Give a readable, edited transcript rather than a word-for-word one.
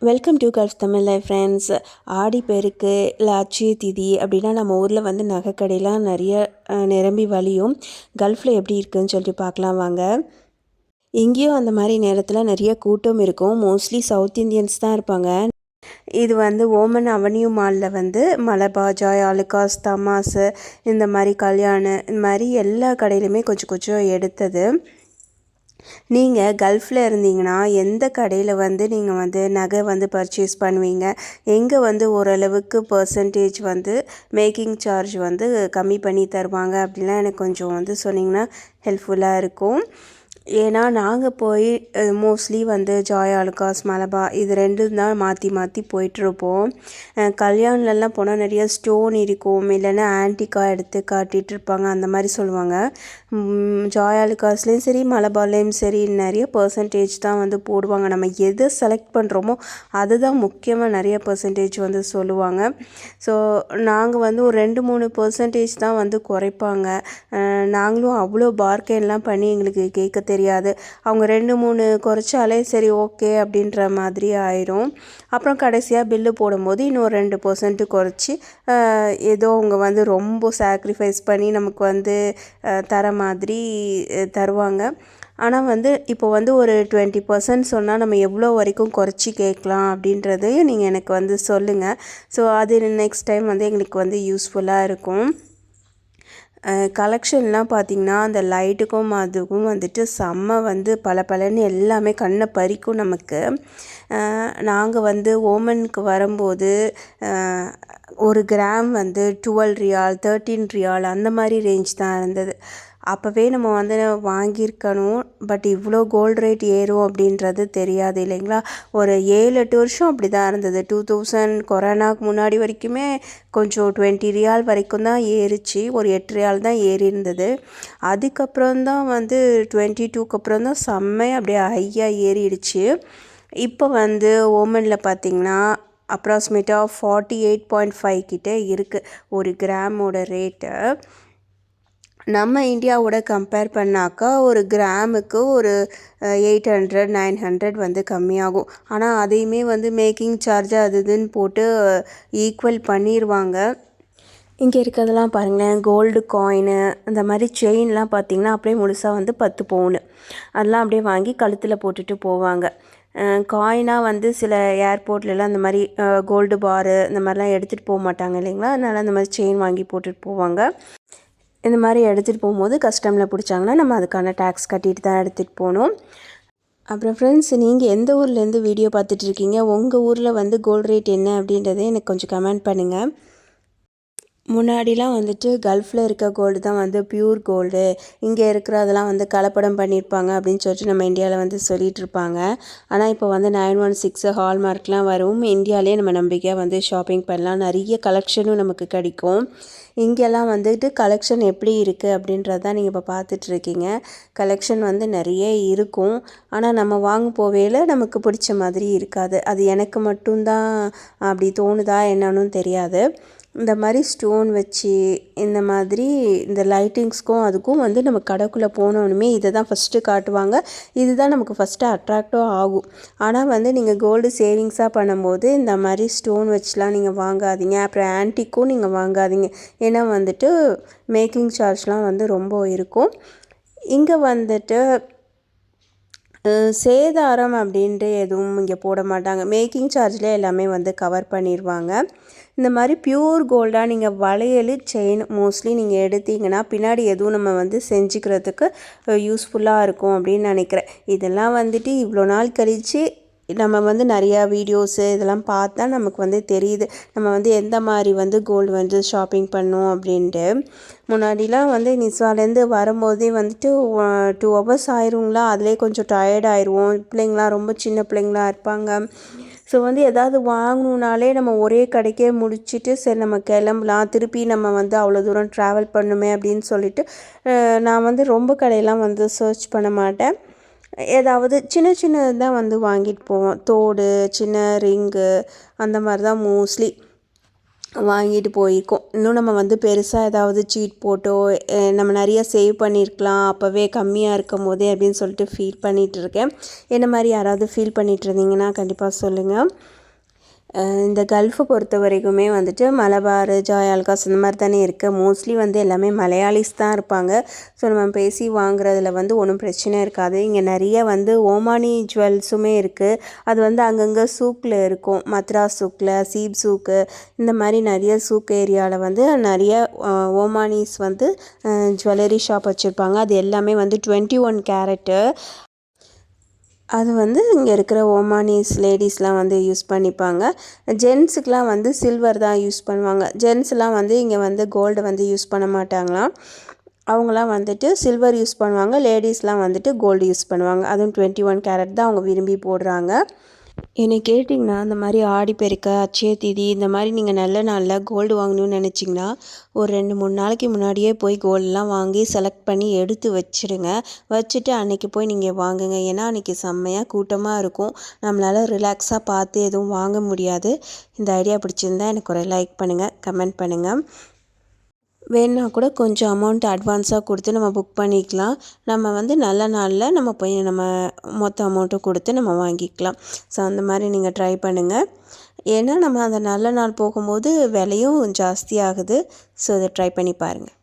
Welcome to gulf Tamil life friends. Aadi Perukku இல்லை அட்சய திதி அப்படின்னா நம்ம ஊரில் வந்து நகைக்கடையெலாம் நிறைய நிரம்பி வழியும். கல்ஃபில் எப்படி இருக்குதுன்னு சொல்லிட்டு பார்க்கலாம் வாங்க. இங்கேயும் அந்த மாதிரி நேரத்தில் நிறைய கூட்டம் இருக்கும். மோஸ்ட்லி சவுத் இந்தியன்ஸ் தான் இருப்பாங்க. இது வந்து ஓமன் அவென்யூ மாலில் வந்து மலபா, ஜாய் ஆலுகாஸ், தமாஸு, இந்த மாதிரி கல்யாணம், இந்த மாதிரி எல்லா கடையிலுமே கொஞ்சம் கொஞ்சம் எடுத்தது. நீங்கள் கல்ஃபில் இருந்தீங்கன்னா எந்த கடையில் வந்து நீங்கள் வந்து நகை வந்து பர்ச்சேஸ் பண்ணுவீங்க, எங்கே வந்து ஓரளவுக்கு பர்சன்டேஜ் வந்து மேக்கிங் சார்ஜ் வந்து கம்மி பண்ணி தருவாங்க அப்படின்லாம் எனக்கு கொஞ்சம் வந்து சொன்னிங்கன்னா ஹெல்ப்ஃபுல்லாக இருக்கும். ஏன்னா நாங்கள் போய் மோஸ்ட்லி வந்து ஜாய் ஆலுகாஸ், மலபா இது ரெண்டும் தான் மாற்றி மாற்றி போயிட்டுருப்போம். கல்யாணம்லாம் போனால் நிறைய ஸ்டோன் இருக்கும், இல்லைன்னா ஆன்டிக்காக எடுத்து காட்டிகிட்டு இருப்பாங்க, அந்த மாதிரி சொல்லுவாங்க. ஜாய் ஆலுகாஸ்லேயும் சரி மலபார்லேயும் சரி நிறைய பர்சன்டேஜ் தான் வந்து போடுவாங்க. நம்ம எதை செலக்ட் பண்ணுறோமோ அதுதான் முக்கியமாக நிறைய பர்சன்டேஜ் வந்து சொல்லுவாங்க. ஸோ நாங்கள் வந்து ஒரு 2-3% தான் வந்து குறைப்பாங்க. நாங்களும் அவ்வளோ பார்கென்லாம் பண்ணி எங்களுக்கு கேட்க தெரியாது. அவங்க 2-3 குறைச்சாலே சரி ஓகே அப்படின்ற மாதிரி ஆயிரும். அப்புறம் கடைசியாக பில்லு போடும்போது இன்னும் 2% குறைச்சி ஏதோ அவங்க வந்து ரொம்ப சாக்ரிஃபைஸ் பண்ணி நமக்கு வந்து தர மாதிரி தருவாங்க. ஆனால் வந்து இப்போ வந்து ஒரு 20% சொன்னால் நம்ம எவ்வளோ வரைக்கும் குறைச்சி கேட்கலாம் அப்படின்றதையும் நீங்கள் எனக்கு வந்து சொல்லுங்கள். ஸோ அது நெக்ஸ்ட் டைம் வந்து எங்களுக்கு வந்து யூஸ்ஃபுல்லாக இருக்கும். கலெக்ஷன்லாம் பார்த்திங்கன்னா அந்த லைட்டுக்கும் அதுக்கும் வந்துட்டு செம்ம வந்து பளபளன்னு எல்லாமே கண்ணை பறிக்கும் நமக்கு. நாங்கள் வந்து ஓமனுக்கு வரும்போது ஒரு கிராம் வந்து 12 ரியால், 13 ரியால் அந்த மாதிரி ரேஞ்ச் தான் இருந்தது. அப்போவே நம்ம வந்து வாங்கியிருக்கணும். பட் இவ்வளோ கோல்டு ரேட் ஏறும் அப்படின்றது தெரியாது இல்லைங்களா. ஒரு 7-8 வருஷம் அப்படி தான் இருந்தது. 2000 கொரோனாவுக்கு முன்னாடி வரைக்குமே கொஞ்சம் 20 ரியால் வரைக்கும் தான் ஏறிச்சு. ஒரு 8 ரியால் தான் ஏறி இருந்தது. அதுக்கப்புறம் தான் வந்து 22க்கு அப்புறம் தான் செம்மையாக அப்படியே ஹையாக ஏறிடுச்சு. இப்போ வந்து ஓமனில் பார்த்திங்கன்னா அப்ராக்சிமேட்டாக 48.5 கிட்டே இருக்குது ஒரு கிராமோட ரேட்டு. நம்ம இந்தியாவோட கம்பேர் பண்ணாக்கா ஒரு கிராமுக்கு ஒரு 800-900 வந்து கம்மியாகும். ஆனால் அதையுமே வந்து மேக்கிங் சார்ஜ் அது இதுன்னு போட்டு ஈக்குவல் பண்ணிடுவாங்க. இங்கே இருக்கிறதெல்லாம் பாருங்களேன், கோல்டு காயினு அந்த மாதிரி செயின்லாம் பார்த்திங்கன்னா அப்படியே முழுசாக வந்து 10 பவுனு அதெல்லாம் அப்படியே வாங்கி கழுத்தில் போட்டுட்டு போவாங்க. காயினாக வந்து சில ஏர்போர்ட்லலாம் அந்த மாதிரி கோல்டு பாரு இந்த மாதிரிலாம் எடுத்துகிட்டு போக மாட்டாங்க இல்லைங்களா. அதனால் அந்த மாதிரி செயின் வாங்கி போட்டுட்டு போவாங்க. இந்த மாதிரி எடுத்துகிட்டு போகும்போது கஸ்டமில் பிடிச்சாங்கன்னா நம்ம அதுக்கான டேக்ஸ் கட்டிட்டு தான் எடுத்துகிட்டு போகணும். அப்புறம் ஃப்ரெண்ட்ஸ், நீங்கள் எந்த ஊர்லேருந்து வீடியோ பார்த்துட்ருக்கீங்க, உங்கள் ஊரில் வந்து கோல்டு ரேட் என்ன அப்படின்றத எனக்கு கொஞ்சம் கமெண்ட் பண்ணுங்கள். முன்னாடிலாம் வந்துட்டு கல்ஃபில் இருக்க கோல்டு தான் வந்து பியூர் கோல்டு, இங்கே இருக்கிறதெல்லாம் வந்து கலப்படம் பண்ணியிருப்பாங்க அப்படின்னு சொல்லிட்டு நம்ம இந்தியாவில் வந்து சொல்லிகிட்ருப்பாங்க. ஆனால் இப்போ வந்து 916 ஹால்மார்க்லாம் வரும். இந்தியாவிலே நம்ம நம்பிக்கையாக வந்து ஷாப்பிங் பண்ணலாம். நிறைய கலெக்ஷனும் நமக்கு கிடைக்கும். இங்கெல்லாம் வந்துட்டு கலெக்ஷன் எப்படி இருக்குது அப்படின்றது தான் நீங்கள் இப்போ பார்த்துட்ருக்கீங்க. கலெக்ஷன் வந்து நிறைய இருக்கும். ஆனால் நம்ம வாங்க போவேல நமக்கு பிடிச்ச மாதிரி இருக்காது. அது எனக்கு மட்டும்தான் அப்படி தோணுதா என்னன்னு தெரியாது. இந்த மாதிரி ஸ்டோன் வச்சு இந்த மாதிரி இந்த லைட்டிங்ஸ்க்கும் அதுக்கும் வந்து நம்ம கடைக்குள்ளே போனோன்னுமே இதை தான் ஃபஸ்ட்டு காட்டுவாங்க. இதுதான் நமக்கு ஃபஸ்ட்டு அட்ராக்டும் ஆகும். ஆனால் வந்து நீங்கள் கோல்டு சேவிங்ஸாக பண்ணும்போது இந்த மாதிரி ஸ்டோன் வச்சுலாம் நீங்கள் வாங்காதீங்க. அப்புறம் ஆன்டிக்கும் நீங்கள் வாங்காதீங்க. ஏன்னா வந்துட்டு மேக்கிங் சார்ஜ்லாம் வந்து ரொம்ப இருக்கும். இங்கே வந்துட்டு சேதாரம் அப்படின்ட்டு எதுவும் இங்கே போட மாட்டாங்க. மேக்கிங் சார்ஜ்லேயே எல்லாமே வந்து கவர் பண்ணிடுவாங்க. இந்த மாதிரி பியூர் கோல்டாக நீங்கள் வளையல், செயின் மோஸ்ட்லி நீங்கள் எடுத்தீங்கன்னா பின்னாடி எதுவும் நம்ம வந்து செஞ்சுக்கிறதுக்கு யூஸ்ஃபுல்லாக இருக்கும் அப்படின்னு நினைக்கிறேன். இதெல்லாம் வந்துட்டு இவ்வளோ நாள் கழித்து நம்ம வந்து நிறையா வீடியோஸு இதெல்லாம் பார்த்தா நமக்கு வந்து தெரியுது நம்ம வந்து எந்த மாதிரி வந்து கோல்டு வந்து ஷாப்பிங் பண்ணோம் அப்படின்ட்டு. முன்னாடிலாம் வந்து நிஸ்வாலேருந்து வரும்போதே வந்துட்டு 2 ஹவர்ஸ் ஆயிருங்களா, அதிலே கொஞ்சம் டயர்ட் ஆயிடுவோம். பிள்ளைங்களாம் ரொம்ப சின்ன பிள்ளைங்களாக இருப்பாங்க. ஸோ வந்து எதாவது வாங்கணுன்னாலே நம்ம ஒரே கடைக்கே முடிச்சுட்டு சரி நம்ம கிளம்பலாம், திருப்பி நம்ம வந்து அவ்வளோ தூரம் ட்ராவல் பண்ணுமே அப்படின்னு சொல்லிட்டு நான் வந்து ரொம்ப கடையெல்லாம் வந்து சர்ச் பண்ண மாட்டேன். ஏதாவது சின்ன சின்னது தான் வந்து வாங்கிட்டு போவோம். தோடு, சின்ன ரிங்கு அந்த மாதிரி தான் மோஸ்ட்லி. வாங்கிட்டு போயிருக்கோம். இன்னும் நம்ம வந்து பெருசாக ஏதாவது சீட் போட்டோ நம்ம நிறைய சேவ் பண்ணியிருக்கலாம் அப்போவே கம்மியாக இருக்கும் போதே அப்படின்னு சொல்லிட்டு ஃபீல் பண்ணிகிட்ருக்கேன். என்ன மாதிரி யாராவது ஃபீல் பண்ணிகிட்டு இருந்தீங்கன்னா கண்டிப்பாக சொல்லுங்கள். இந்த கல்ஃபை பொறுத்த வரைக்குமே வந்துட்டு மலபார், ஜாய் ஆலுகாஸ் இந்த மாதிரி தானே இருக்குது. மோஸ்ட்லி வந்து எல்லாமே மலையாளிஸ் தான் இருப்பாங்க. ஸோ நம்ம பேசி வாங்குறதுல வந்து ஒன்றும் பிரச்சனை இருக்காது. இங்கே நிறைய வந்து ஓமானி ஜுவல்ஸுமே இருக்குது. அது வந்து அங்கங்கே சூக்கில் இருக்கும். மத்ராஸ் சூக்கில், சீப் சூக்கு இந்த மாதிரி நிறைய சூக் ஏரியாவில் வந்து நிறைய ஓமானிஸ் வந்து ஜுவல்லரி ஷாப் வச்சுருப்பாங்க. அது எல்லாமே வந்து 21 கேரட்டு. அது வந்து இங்கே இருக்கிற ஓமானிஸ் லேடிஸ்லாம் வந்து யூஸ் பண்ணிப்பாங்க. ஜென்ஸுக்கெலாம் வந்து சில்வர் தான் யூஸ் பண்ணுவாங்க. ஜென்ஸ்லாம் வந்து இங்கே வந்து கோல்டு வந்து யூஸ் பண்ண மாட்டாங்களாம். அவங்களாம் வந்துட்டு சில்வர் யூஸ் பண்ணுவாங்க. லேடிஸ்லாம் வந்துட்டு கோல்டு யூஸ் பண்ணுவாங்க. அதுவும் 21 கேரட் தான் அவங்க விரும்பி போடுறாங்க. என்னை கேட்டிங்கன்னா இந்த மாதிரி ஆடிப்பெருக்கு, அட்சய தீதி இந்த மாதிரி நீங்கள் நல்ல நாளில் கோல்டு வாங்கணும்னு நினச்சிங்கன்னா ஒரு 2-3 நாளைக்கு முன்னாடியே போய் கோல்டெலாம் வாங்கி செலக்ட் பண்ணி எடுத்து வச்சுடுங்க. வச்சுட்டு அன்றைக்கி போய் நீங்கள் வாங்குங்க. ஏன்னா அன்றைக்கி செம்மையாக கூட்டமாக இருக்கும். நம்மளால் ரிலாக்ஸாக பார்த்து எதுவும் வாங்க முடியாது. இந்த ஐடியா பிடிச்சிருந்தா எனக்கு ஒரு லைக் பண்ணுங்கள், கமெண்ட் பண்ணுங்கள். வேணுன்னா கூட கொஞ்சம் அமௌண்ட் அட்வான்ஸாக கொடுத்து நம்ம புக் பண்ணிக்கலாம். நம்ம வந்து நல்ல நாளில் நம்ம போய் நம்ம மொத்த அமௌண்ட்டும் கொடுத்து நம்ம வாங்கிக்கலாம். ஸோ அந்த மாதிரி நீங்கள் ட்ரை பண்ணுங்கள். ஏன்னா நம்ம அந்த நல்ல நாள் போகும்போது விலையும் ஜாஸ்தி ஆகுது. ஸோ அதை ட்ரை பண்ணி பாருங்கள்.